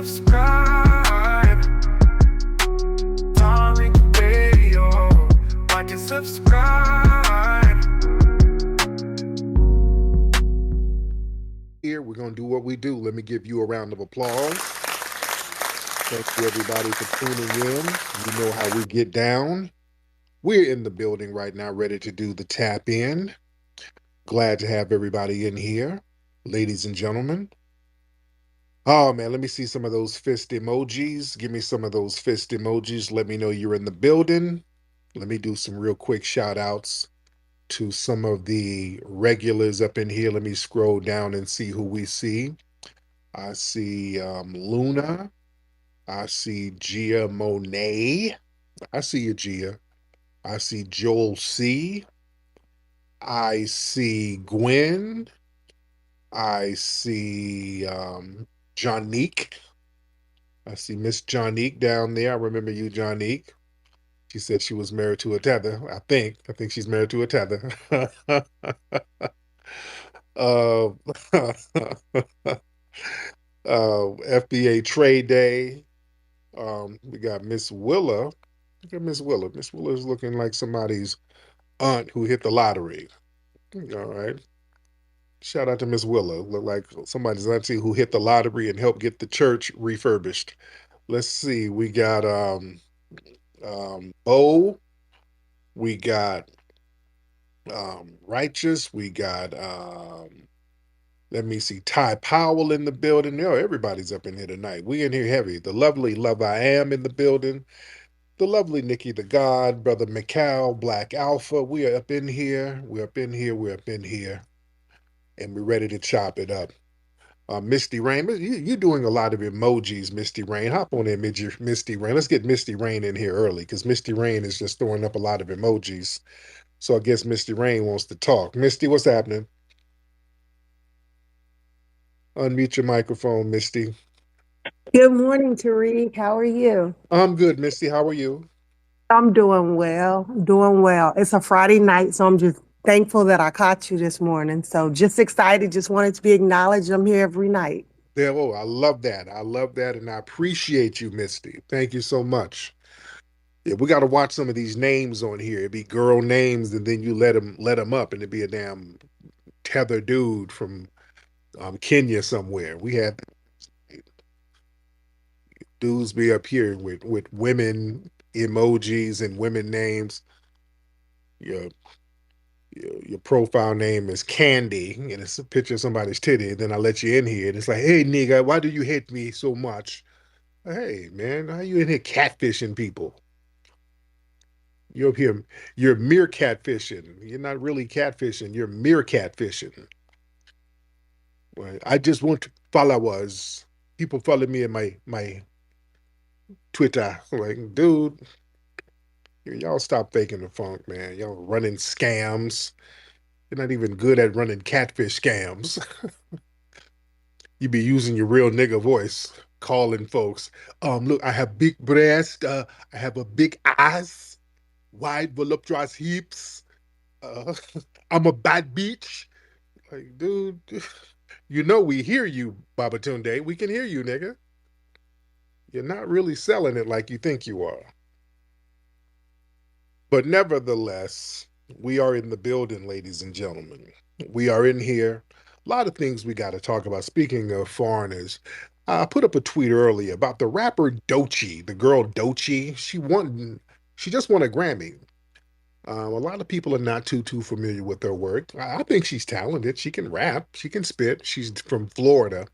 subscribe. Tariq Radio. Like and subscribe. Here, we're going to do what we do. Let me give you a round of applause. Thank you, everybody, for tuning in. You know how we get down. We're in the building right now, ready to do the tap in. Glad to have everybody in here, ladies and gentlemen. Oh, man, let me see some of those fist emojis. Give me some of those fist emojis. Let me know you're in the building. Let me do some real quick shout outs to some of the regulars up in here. Let me scroll down and see who we see. I see Luna. I see Gia Monet. I see you, Gia. I see Joel C. I see Gwen. I see Jonique. I see Miss Jonique down there. I remember you, Jonique. She said she was married to a tether. I think she's married to a tether. uh, FBA Trade Day. We got Miss Willa. Look at Miss Willa. Miss Willa is looking like somebody's aunt who hit the lottery. All right. Shout out to Miss Willa. Look like somebody's auntie who hit the lottery and helped get the church refurbished. Let's see. We got Bo. We got Righteous. We got let me see, Ty Powell in the building. Yo, everybody's up in here tonight. We in here heavy. The lovely Love I Am in the building. The lovely Nikki the God, Brother McCall, Black Alpha. We are up in here. We're up in here. We're up in here. And we're ready to chop it up. Misty Rain, you're doing a lot of emojis, Misty Rain. Hop on in, Misty Rain. Let's get Misty Rain in here early because Misty Rain is just throwing up a lot of emojis. So I guess Misty Rain wants to talk. Misty, what's happening? Unmute your microphone, Misty. Good morning, Tariq. How are you? I'm good, Misty. How are you? I'm doing well. Doing well. It's a Friday night, so I'm just thankful that I caught you this morning. So just excited, just wanted to be acknowledged. I'm here every night. There, oh, I love that. I love that, and I appreciate you, Misty. Thank you so much. Yeah, we got to watch some of these names on here. It'd be girl names, and then you let them up, and it'd be a damn tether dude from Kenya somewhere. We had dudes be up here with women emojis and women names. Your, your profile name is Candy, and it's a picture of somebody's titty. Then I let you in here, and it's like, hey, nigga, why do you hate me so much? Hey, man, how you in here catfishing people? You're up here, you're meerkat fishing. You're not really catfishing, you're meerkat fishing. Well, I just want followers. People follow me in my Twitter. Like, dude, y'all stop faking the funk, man. Y'all running scams. You're not even good at running catfish scams. You be using your real nigga voice, calling folks. Look, I have big breast. I have a big ass, wide voluptuous hips. Uh, I'm a bad bitch. Like, dude, you know we hear you, Babatunde. We can hear you, nigga. You're not really selling it like you think you are. But nevertheless, we are in the building, ladies and gentlemen. We are in here. A lot of things we got to talk about. Speaking of foreigners, I put up a tweet earlier about the rapper Doechii, the girl Doechii. She just won a Grammy. A lot of people are not too familiar with her work. I think she's talented. She can rap. She can spit. She's from Florida.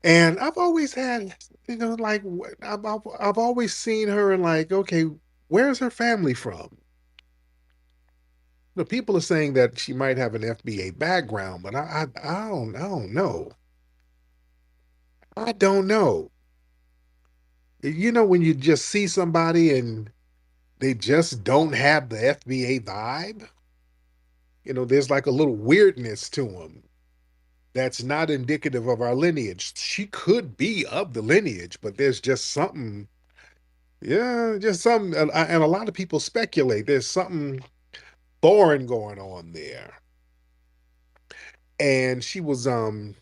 And I've always had, like I've always seen her and like, okay, where's her family from? The people are saying that she might have an FBA background, but I don't know. I don't know. You know when you just see somebody and they just don't have the FBA vibe? There's like a little weirdness to them that's not indicative of our lineage. She could be of the lineage, but there's just something, yeah, just something. And a lot of people speculate there's something foreign going on there. And she was on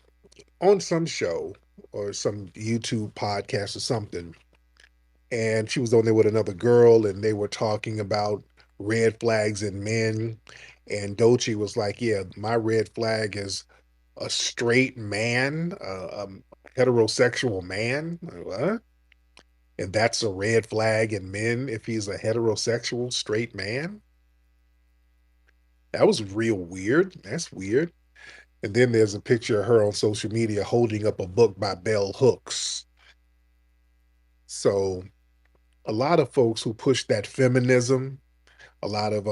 some show, or some YouTube podcast or something, and she was on there with another girl, and they were talking about red flags in men. And Dochi was like, "Yeah, my red flag is a straight man, heterosexual man." What? And that's a red flag in men if he's a heterosexual straight man? That was real weird. That's weird. And then there's a picture of her on social media holding up a book by Bell Hooks. So a lot of folks who push that feminism, a lot of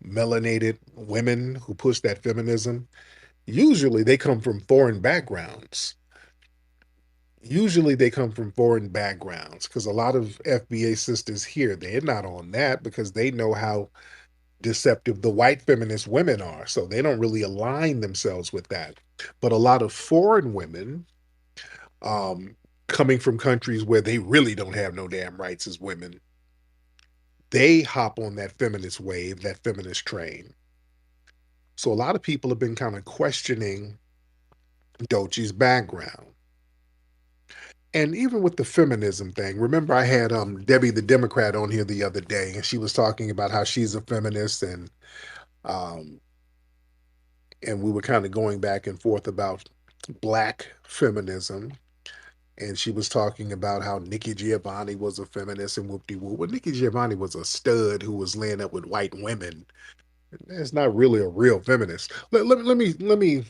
melanated women who push that feminism, usually they come from foreign backgrounds. Usually they come from foreign backgrounds because a lot of FBA sisters here, they're not on that because they know how deceptive the white feminist women are. So they don't really align themselves with that. But a lot of foreign women, um, coming from countries where they really don't have no damn rights as women, they hop on that feminist wave, that feminist train. So a lot of people have been kind of questioning Dochi's background. And even with the feminism thing, remember I had Debbie the Democrat on here the other day, and she was talking about how she's a feminist, um, and we were kind of going back and forth about black feminism. And she was talking about how Nikki Giovanni was a feminist and whoop de whoop. Well, Nikki Giovanni was a stud who was laying up with white women. It's not really a real feminist. Let me.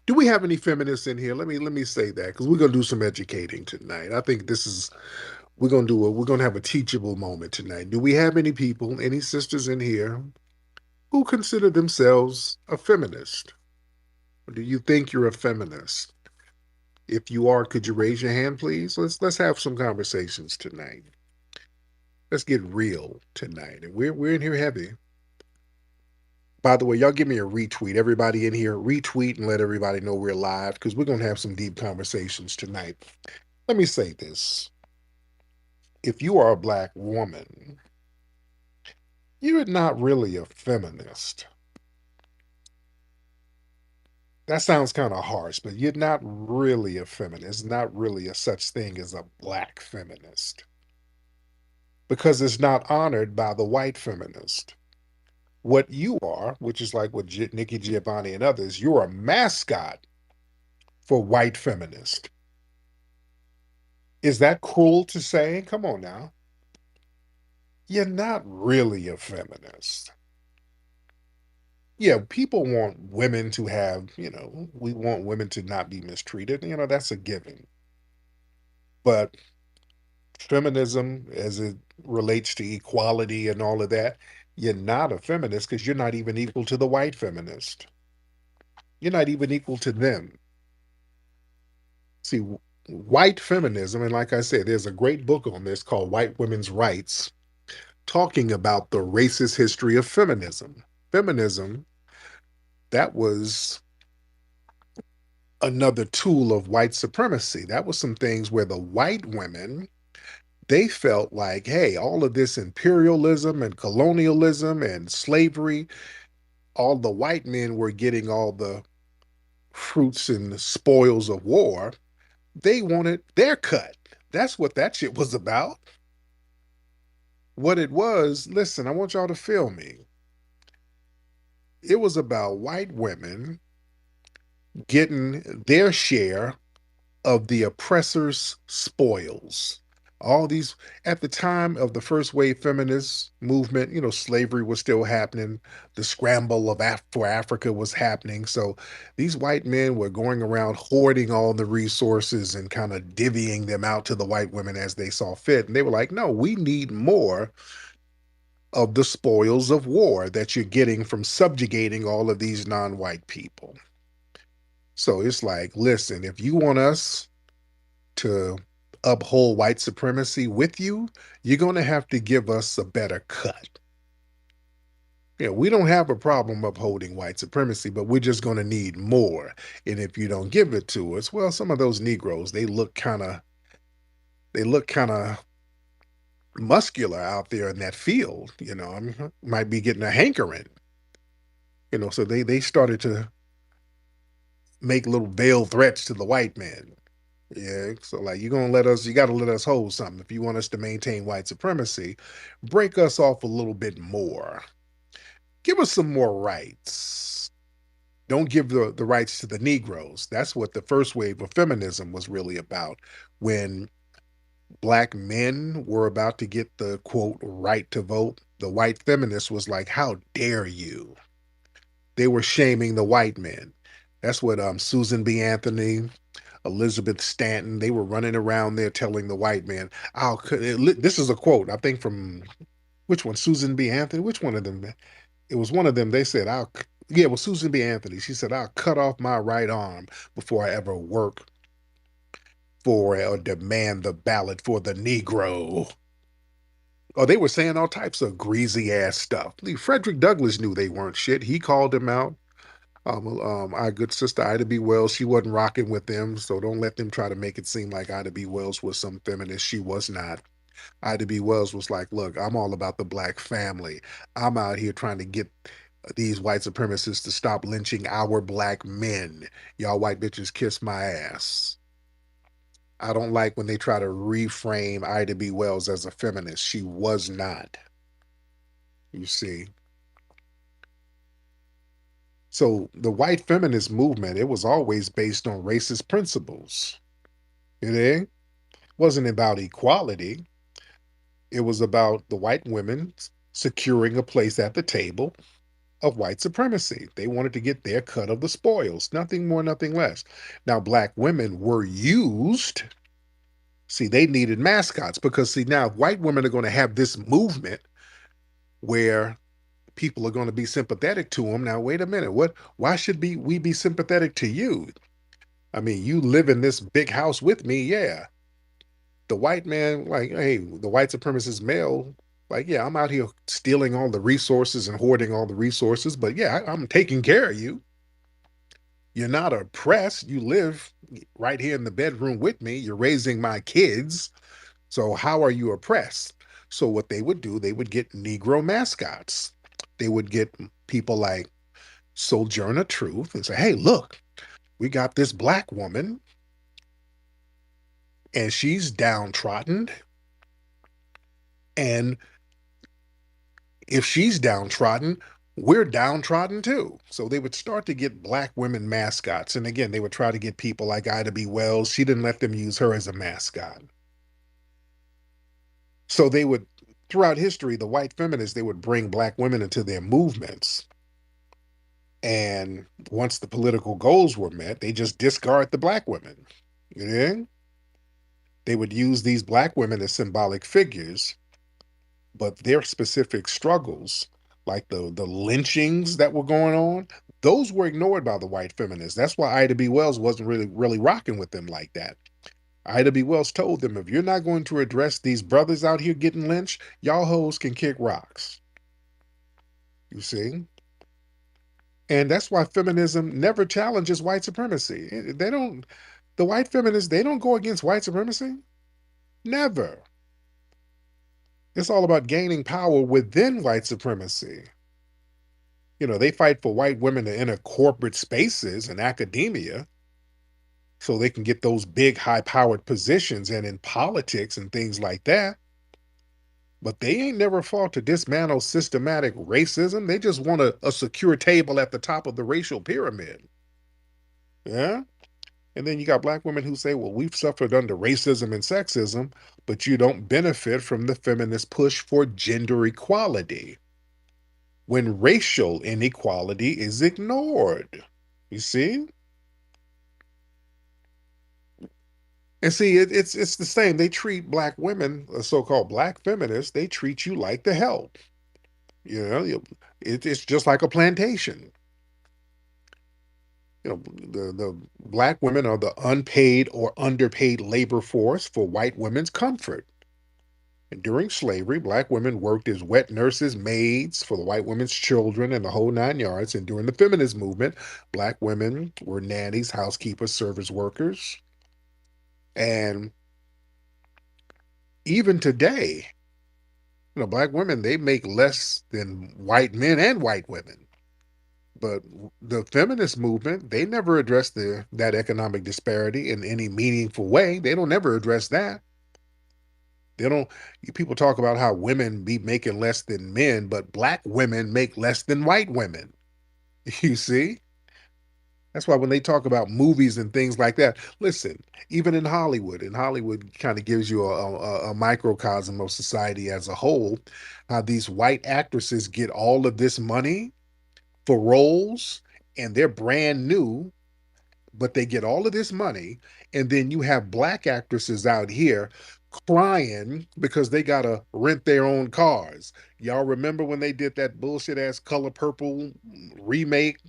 Do we have any feminists in here? Let me say that because we're gonna do some educating tonight. I think this is we're gonna have a teachable moment tonight. Do we have any people, any sisters in here who consider themselves a feminist? Or do you think you're a feminist? If you are, could you raise your hand, please? Let's have some conversations tonight. Let's get real tonight. And we're in here heavy. By the way, y'all give me a retweet. Everybody in here, retweet and let everybody know we're live because we're gonna have some deep conversations tonight. Let me say this. If you are a black woman, you're not really a feminist. That sounds kind of harsh, but you're not really a feminist. Not really a such thing as a black feminist because it's not honored by the white feminist. What you are, which is like what Nikki Giovanni and others, you're a mascot for white feminist. Is that cruel to say? Come on now. You're not really a feminist. Yeah, people want women to have, we want women to not be mistreated. That's a given. But feminism, as it relates to equality and all of that, you're not a feminist because you're not even equal to the white feminist. You're not even equal to them. See, white feminism, and like I said, there's a great book on this called White Women's Rights, talking about the racist history of feminism. Feminism, that was another tool of white supremacy. That was some things where the white women, they felt like, hey, all of this imperialism and colonialism and slavery, all the white men were getting all the fruits and spoils of war. They wanted their cut. That's what that shit was about. What it was, listen, I want y'all to feel me. It was about white women getting their share of the oppressor's spoils. All these, at the time of the first wave feminist movement, slavery was still happening. The scramble for Africa was happening. So these white men were going around hoarding all the resources and kind of divvying them out to the white women as they saw fit. And they were like, no, we need more of the spoils of war that you're getting from subjugating all of these non-white people. So it's like, listen, if you want us to uphold white supremacy with you, you're going to have to give us a better cut. We don't have a problem upholding white supremacy, but we're just going to need more. And if you don't give it to us, well, some of those Negroes, they look kind of muscular out there in that field, I mean, might be getting a hankering, so they started to make little veiled threats to the white man. Yeah, so like you gotta let us hold something. If you want us to maintain white supremacy, break us off a little bit more. Give us some more rights. Don't give the rights to the Negroes. That's what the first wave of feminism was really about. When black men were about to get the quote right to vote, the white feminist was like, how dare you? They were shaming the white men. That's what Susan B. Anthony, Elizabeth Stanton, they were running around there telling the white men, this is a quote, I think from which one? Susan B. Anthony? Which one of them? It was one of them. They said, yeah, it was Susan B. Anthony. She said, I'll cut off my right arm before I ever work for or demand the ballot for the Negro. Oh, they were saying all types of greasy ass stuff. Frederick Douglass knew they weren't shit. He called them out. Our good sister Ida B. Wells, she wasn't rocking with them, so don't let them try to make it seem like Ida B. Wells was some feminist. She was not. Ida B. Wells was like, look, I'm all about the black family. I'm out here trying to get these white supremacists to stop lynching our black men. Y'all white bitches kiss my ass. I don't like when they try to reframe Ida B. Wells as a feminist. She was not, you see. So the white feminist movement, it was always based on racist principles. It wasn't about equality. It was about the white women securing a place at the table of white supremacy. They wanted to get their cut of the spoils, nothing more, nothing less. Now, black women were used. See, they needed mascots because, see, now white women are going to have this movement where people are going to be sympathetic to them. Now, wait a minute. Why should we be sympathetic to you? I mean, you live in this big house with me, yeah. The white man, like, hey, the white supremacist male, like, yeah, I'm out here stealing all the resources and hoarding all the resources, but yeah, I'm taking care of you. You're not oppressed. You live right here in the bedroom with me. You're raising my kids. So how are you oppressed? So what they would do, they would get Negro mascots. They would get people like Sojourner Truth and say, hey, look, we got this black woman and she's downtrodden. And if she's downtrodden, we're downtrodden too. So they would start to get black women mascots. And again, they would try to get people like Ida B. Wells. She didn't let them use her as a mascot. So they would, throughout history, the white feminists, they would bring black women into their movements. And once the political goals were met, they just discard the black women. Yeah? They would use these black women as symbolic figures, but their specific struggles, like the lynchings that were going on, those were ignored by the white feminists. That's why Ida B. Wells wasn't really rocking with them like that. Ida B. Wells told them, if you're not going to address these brothers out here getting lynched, y'all hoes can kick rocks. You see? And that's why feminism never challenges white supremacy. They don't, the white feminists, they don't go against white supremacy. Never. It's all about gaining power within white supremacy. You know, they fight for white women to enter corporate spaces and academia so they can get those big, high powered positions and in politics and things like that. But they ain't never fought to dismantle systematic racism. They just want a secure table at the top of the racial pyramid. Yeah. And then you got black women who say, well, we've suffered under racism and sexism, but you don't benefit from the feminist push for gender equality when racial inequality is ignored. You see? And see, it's the same. They treat black women, so-called black feminists, they treat you like the help. You know, it's just like a plantation. You know, the black women are the unpaid or underpaid labor force for white women's comfort. And during slavery, black women worked as wet nurses, maids for the white women's children, and the whole nine yards. And during the feminist movement, black women were nannies, housekeepers, service workers. And even today, you know, black women, they make less than white men and white women. But the feminist movement, they never address that economic disparity in any meaningful way. They don't ever address that. They don't. People talk about how women be making less than men, but black women make less than white women. You see? That's why when they talk about movies and things like that, listen, even in Hollywood kind of gives you a microcosm of society as a whole, how these white actresses get all of this money for roles and they're brand new, but they get all of this money. And then you have black actresses out here crying because they got to rent their own cars. Y'all remember when they did that bullshit ass Color Purple remake?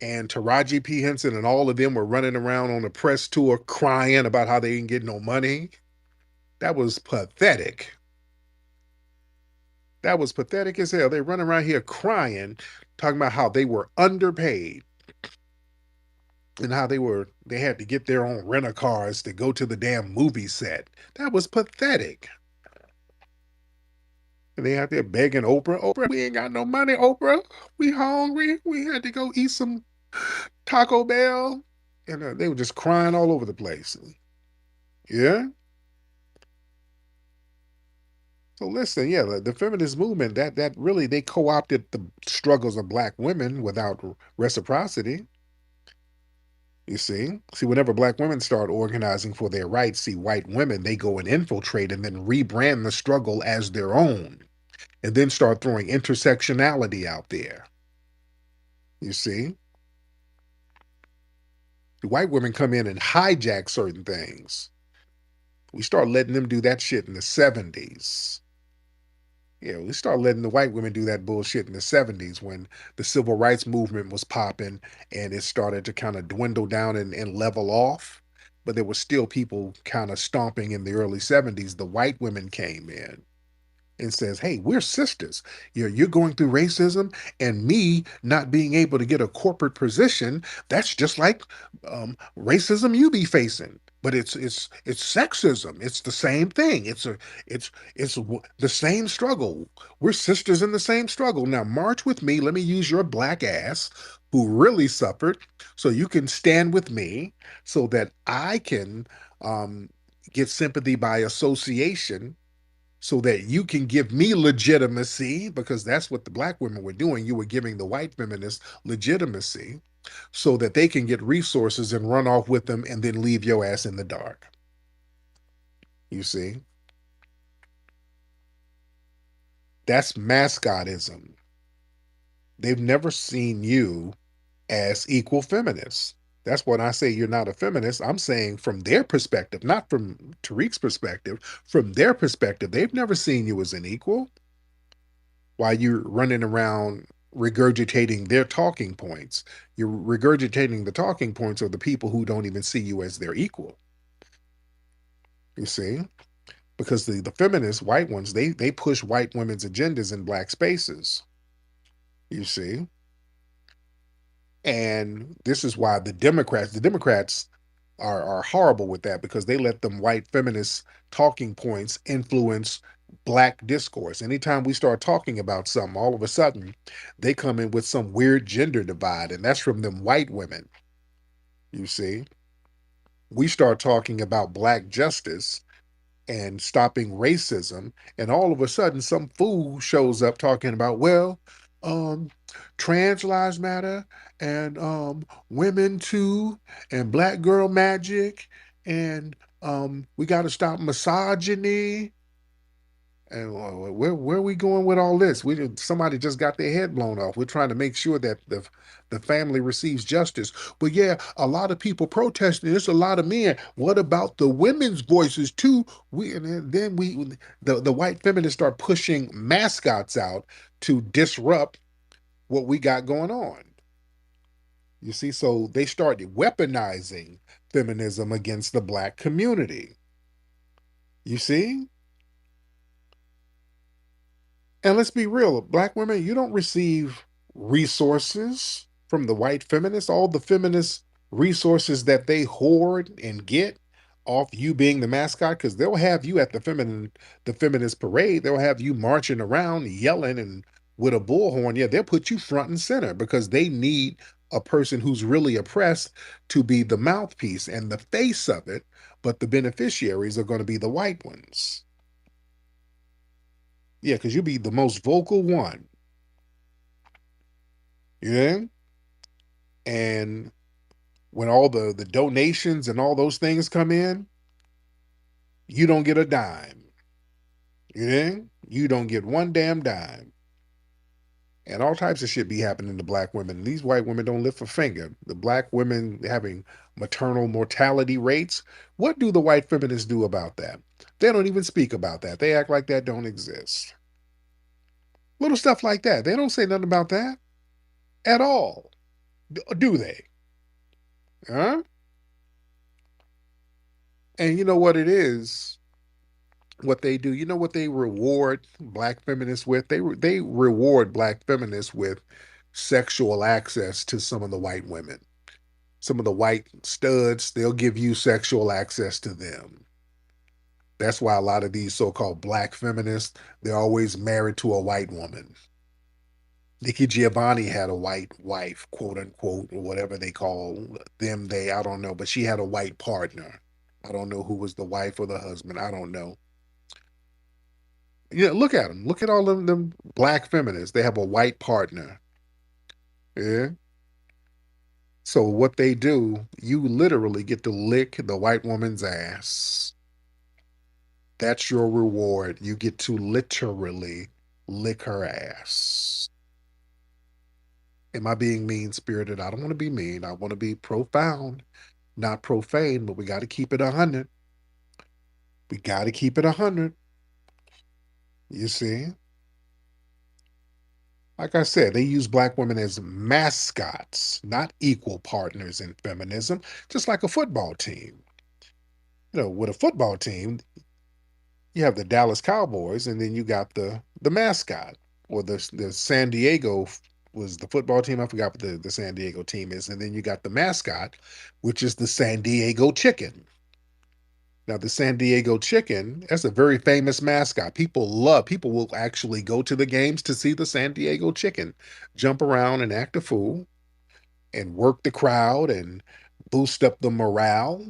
And Taraji P. Henson and all of them were running around on a press tour crying about how they didn't get no money. That was pathetic. That was pathetic as hell. They run around here crying, talking about how they were underpaid and how they had to get their own rental cars to go to the damn movie set. That was pathetic. And they out there begging Oprah, Oprah, we ain't got no money, Oprah. We hungry. We had to go eat some Taco Bell. And they were just crying all over the place. Yeah. So listen, yeah, the feminist movement that really they co-opted the struggles of black women without reciprocity. You see, whenever black women start organizing for their rights, see white women, they go and infiltrate and then rebrand the struggle as their own, and then start throwing intersectionality out there. You see, the white women come in and hijack certain things. We start letting them do that shit in the 70s. Yeah, we started letting the white women do that bullshit in the 70s when the civil rights movement was popping and it started to kind of dwindle down and level off. But there were still people kind of stomping in the early 70s. The white women came in and says, "Hey, we're sisters. You're going through racism, and me not being able to get a corporate position. That's just like racism you be facing. But it's sexism. It's the same thing. It's the same struggle. We're sisters in the same struggle. Now march with me. Let me use your black ass." Who really suffered, so you can stand with me, so that I can um, get sympathy by association so that you can give me legitimacy, because that's what the black women were doing. You were giving the white feminists legitimacy so that they can get resources and run off with them and then leave your ass in the dark. You see? That's mascotism. They've never seen you as equal feminists. That's when I say you're not a feminist. I'm saying from their perspective, not from Tariq's perspective, from their perspective, they've never seen you as an equal. While you're running around regurgitating their talking points. You're regurgitating the talking points of the people who don't even see you as their equal. You see? Because the feminist white ones, they push white women's agendas in black spaces. You see? And this is why the Democrats are horrible with that, because they let them white feminist talking points influence black discourse. Anytime we start talking about something, all of a sudden they come in with some weird gender divide, and that's from them white women. You see, we start talking about black justice and stopping racism, and all of a sudden some fool shows up talking about, well, um trans lives matter, and women too, and black girl magic, and we got to stop misogyny. And where are we going with all this? Somebody just got their head blown off. We're trying to make sure that the family receives justice. But yeah, a lot of people protesting. There's a lot of men. What about the women's voices too? The white feminists start pushing mascots out to disrupt what we got going on. You see, so they started weaponizing feminism against the black community. You see? And let's be real, black women, you don't receive resources from the white feminists. All the feminist resources that they hoard and get off you being the mascot, because they'll have you at the feminist parade. They'll have you marching around, yelling and With a bullhorn, yeah, they'll put you front and center because they need a person who's really oppressed to be the mouthpiece and the face of it, but the beneficiaries are going to be the white ones. Yeah, because you'll be the most vocal one. Yeah. And when all the donations and all those things come in, you don't get a dime. Yeah. You don't get one damn dime. And all types of shit be happening to black women. These white women don't lift a finger. The black women having maternal mortality rates. What do the white feminists do about that? They don't even speak about that. They act like that don't exist. Little stuff like that. They don't say nothing about that at all. Do they? Huh? And you know what it is? What they do, you know what they reward black feminists with? They reward black feminists with sexual access to some of the white women. Some of the white studs, they'll give you sexual access to them. That's why a lot of these so-called black feminists, they're always married to a white woman. Nikki Giovanni had a white wife, quote unquote, or whatever they call them. I don't know, but she had a white partner. I don't know who was the wife or the husband. I don't know. Yeah, look at them. Look at all of them black feminists. They have a white partner. Yeah. So what they do, you literally get to lick the white woman's ass. That's your reward. You get to literally lick her ass. Am I being mean spirited? I don't want to be mean. I want to be profound, not profane, but we got to keep it 100. We got to keep it 100. You see? Like I said, they use black women as mascots, not equal partners in feminism, just like a football team. With a football team, you have the Dallas Cowboys, and then you got the mascot, or the San Diego was the football team. I forgot what the San Diego team is, and then you got the mascot, which is the San Diego Chicken. Now, the San Diego Chicken, that's a very famous mascot. People will actually go to the games to see the San Diego Chicken jump around and act a fool and work the crowd and boost up the morale.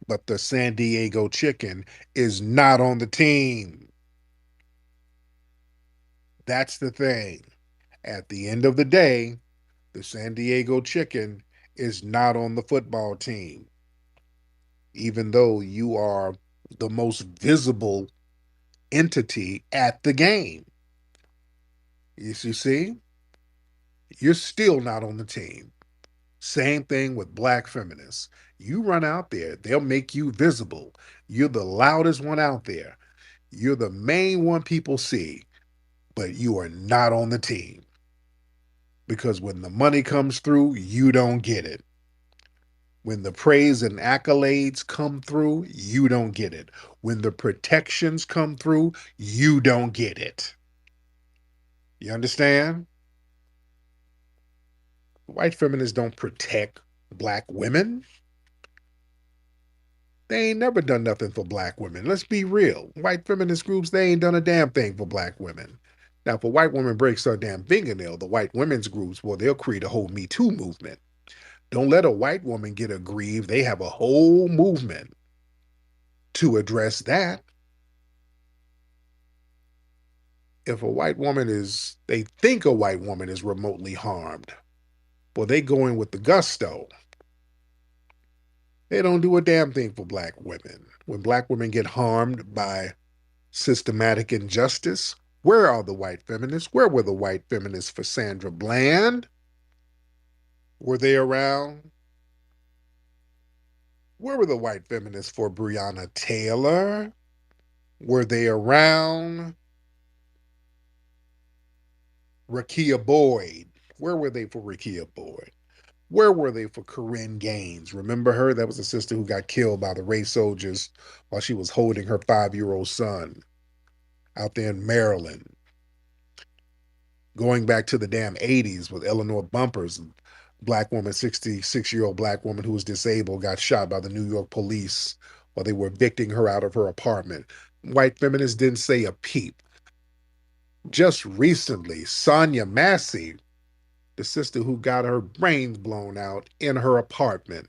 But the San Diego Chicken is not on the team. That's the thing. At the end of the day, the San Diego Chicken is not on the football team, even though you are the most visible entity at the game. You see, you're still not on the team. Same thing with black feminists. You run out there, they'll make you visible. You're the loudest one out there. You're the main one people see, but you are not on the team. Because when the money comes through, you don't get it. When the praise and accolades come through, you don't get it. When the protections come through, you don't get it. You understand? White feminists don't protect black women. They ain't never done nothing for black women. Let's be real. White feminist groups, they ain't done a damn thing for black women. Now, if a white woman breaks her damn fingernail, the white women's groups, well, they'll create a whole Me Too movement. Don't let a white woman get aggrieved. They have a whole movement to address that. If they think a white woman is remotely harmed, well, they go in with the gusto. They don't do a damn thing for black women. When black women get harmed by systematic injustice, where are the white feminists? Where were the white feminists for Sandra Bland? Were they around? Where were the white feminists for Breonna Taylor? Were they around? Rakia Boyd. Where were they for Rakia Boyd? Where were they for Corinne Gaines? Remember her? That was a sister who got killed by the race soldiers while she was holding her 5-year-old son out there in Maryland. Going back to the damn 80s with Eleanor Bumpers, black woman, 66-year-old black woman who was disabled, got shot by the New York police while they were evicting her out of her apartment. White feminists didn't say a peep. Just recently, Sonia Massey, the sister who got her brains blown out in her apartment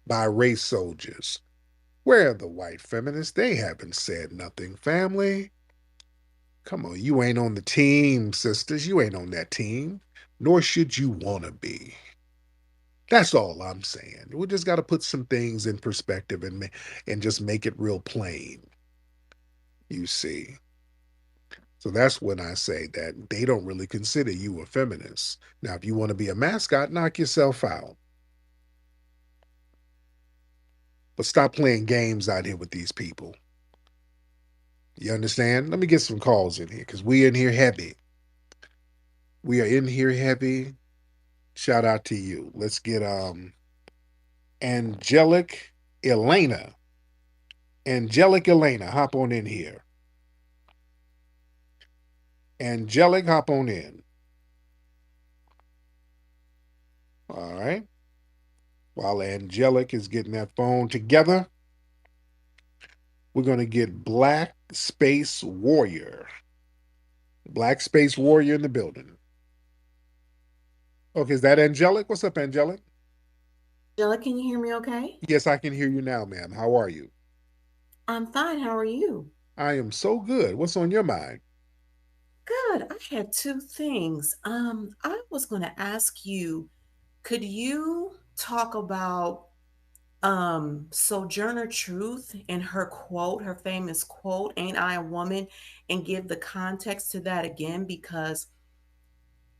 by race soldiers. Where are the white feminists? They haven't said nothing, family. Come on, you ain't on the team, sisters. You ain't on that team. Nor should you want to be. That's all I'm saying. We just got to put some things in perspective and just make it real plain, you see. So that's when I say that they don't really consider you a feminist. Now, if you want to be a mascot, knock yourself out. But stop playing games out here with these people. You understand? Let me get some calls in here because we in here heavy. We are in here heavy. Shout out to you. Let's get Angelic Elena. Angelic Elena, hop on in here. Angelic, hop on in. All right. While Angelic is getting that phone together, we're going to get Black Space Warrior. Black Space Warrior in the building. Okay, is that Angelic? What's up, Angelic? Angela, can you hear me okay? Yes, I can hear you now, ma'am. How are you? I'm fine. How are you? I am so good. What's on your mind? Good. I had two things. I was going to ask you, could you talk about Sojourner Truth and her quote, her famous quote, "Ain't I a woman?" and give the context to that again because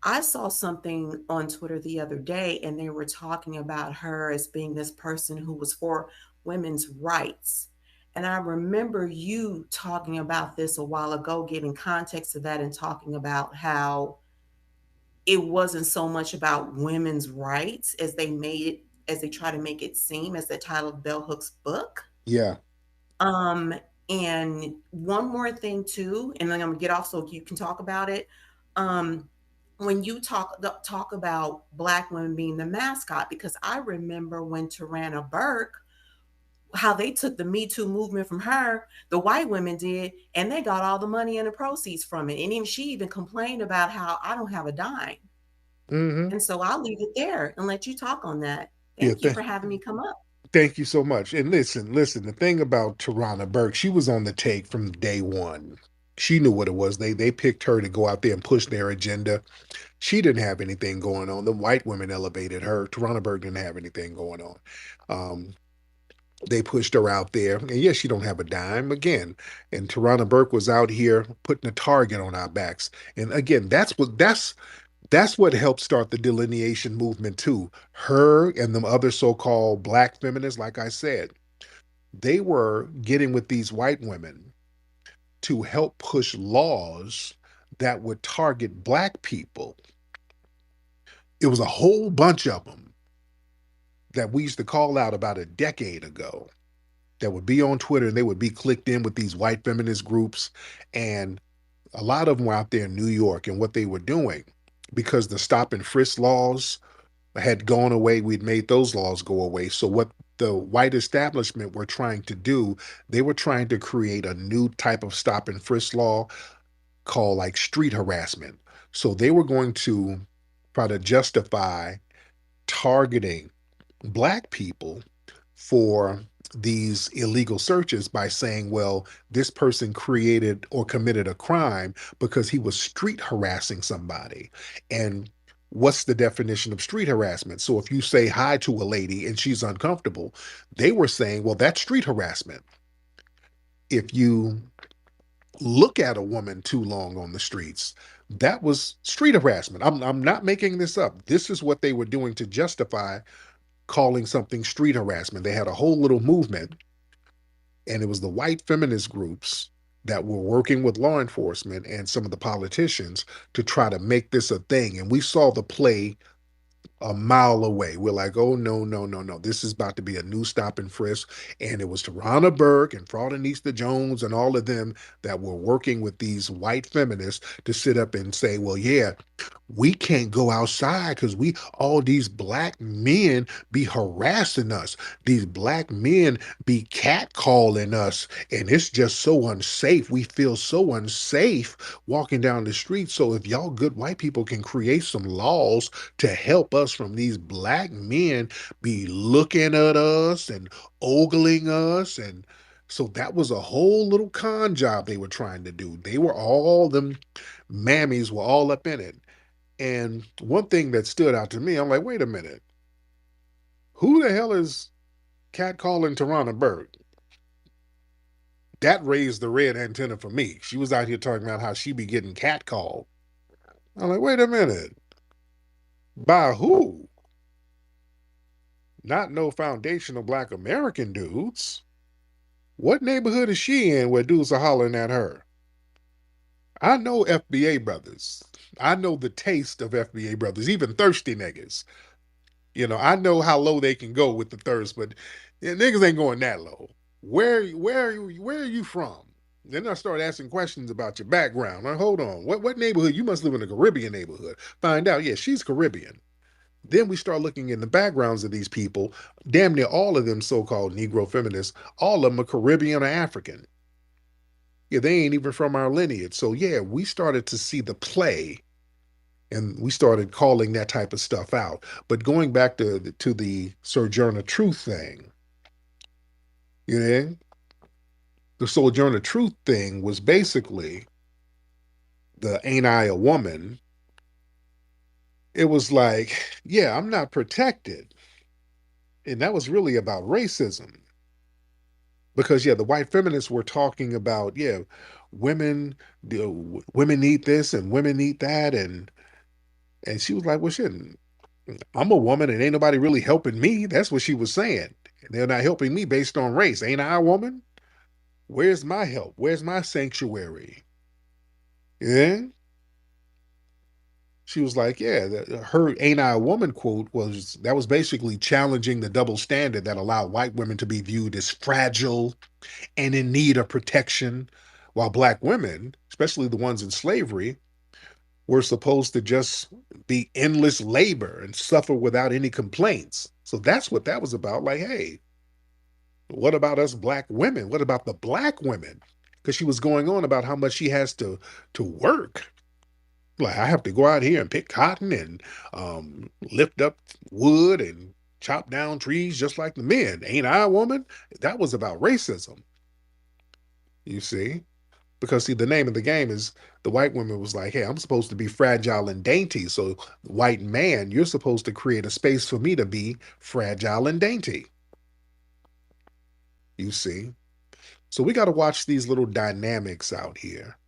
I saw something on Twitter the other day and they were talking about her as being this person who was for women's rights. And I remember you talking about this a while ago, giving context to that and talking about how it wasn't so much about women's rights as they made it, as they try to make it seem, as the title of Bell Hook's book. Yeah. Um, and one more thing too, and then I'm gonna get off so you can talk about it. When you talk about Black women being the mascot, because I remember when Tarana Burke, how they took the Me Too movement from her, the white women did, and they got all the money and the proceeds from it. And even she even complained about how I don't have a dime. Mm-hmm. And so I'll leave it there and let you talk on that. Yeah. Thank you for having me come up. Thank you so much. And listen. The thing about Tarana Burke, she was on the take from day one. She knew what it was. They picked her to go out there and push their agenda. She didn't have anything going on. The white women elevated her. Tarana Burke didn't have anything going on. Um, they pushed her out there. And yes, she don't have a dime again. And Tarana Burke was out here putting a target on our backs. And again, that's what helped start the delineation movement too. Her and the other so-called black feminists, like I said, they were getting with these white women to help push laws that would target black people. It was a whole bunch of them that we used to call out about a decade ago that would be on Twitter and they would be clicked in with these white feminist groups. And a lot of them were out there in New York and what they were doing because the stop and frisk laws had gone away. We'd made those laws go away. So what the white establishment were trying to do, they were trying to create a new type of stop and frisk law called like street harassment. So they were going to try to justify targeting black people for these illegal searches by saying, well, this person created or committed a crime because he was street harassing somebody. And what's the definition of street harassment? So if you say hi to a lady and she's uncomfortable, they were saying, well, that's street harassment. If you look at a woman too long on the streets, that was street harassment. I'm not making this up. This is what they were doing to justify calling something street harassment. They had a whole little movement, and it was the white feminist groups that were working with law enforcement and some of the politicians to try to make this a thing. And we saw the play a mile away. We're like, oh, no, no, no, no. This is about to be a new stop and frisk. And it was Tarana Burke and Fraudinista Jones and all of them that were working with these white feminists to sit up and say, well, yeah, We can't go outside because all these black men be harassing us. These black men be catcalling us, and it's just so unsafe. We feel so unsafe walking down the street. So if y'all good white people can create some laws to help us from these black men be looking at us and ogling us, and so that was a whole little con job they were trying to do. They were all them mammies were all up in it. And one thing that stood out to me, I'm like, wait a minute, who the hell is catcalling Tarana Burke? That raised the red antenna for me. She was out here talking about how she be getting catcalled. I'm like, wait a minute, by who? Not no foundational black American dudes. What neighborhood is she in where dudes are hollering at her? I know FBA brothers. I know the taste of FBA brothers, even thirsty niggas. I know how low they can go with the thirst, but niggas ain't going that low. Where are you from? Then I start asking questions about your background. Now, hold on. What neighborhood? You must live in a Caribbean neighborhood. Find out, yeah, she's Caribbean. Then we start looking in the backgrounds of these people. Damn near all of them so-called Negro feminists, all of them are Caribbean or African. Yeah, they ain't even from our lineage. So yeah, we started to see the play and we started calling that type of stuff out. But going back to the Sojourner Truth thing, you know, the Sojourner Truth thing was basically the ain't I a woman? It was like, yeah, I'm not protected. And that was really about racism. Because yeah, the white feminists were talking about, yeah, women women need this and women need that, and she was like, well shit, I'm a woman and ain't nobody really helping me. That's what she was saying. They're not helping me based on race. Ain't I a woman? Where's my help? Where's my sanctuary? Yeah. She was like, yeah, her ain't I a woman quote was basically challenging the double standard that allowed white women to be viewed as fragile and in need of protection, while black women, especially the ones in slavery, were supposed to just be endless labor and suffer without any complaints. So that's what that was about. Like, hey, what about us black women? What about the black women? Because she was going on about how much she has to work. Like, I have to go out here and pick cotton and lift up wood and chop down trees just like the men. Ain't I a woman? That was about racism, you see? Because see, the name of the game is the white woman was like, hey, I'm supposed to be fragile and dainty. So, white man, you're supposed to create a space for me to be fragile and dainty. You see? So we got to watch these little dynamics out here.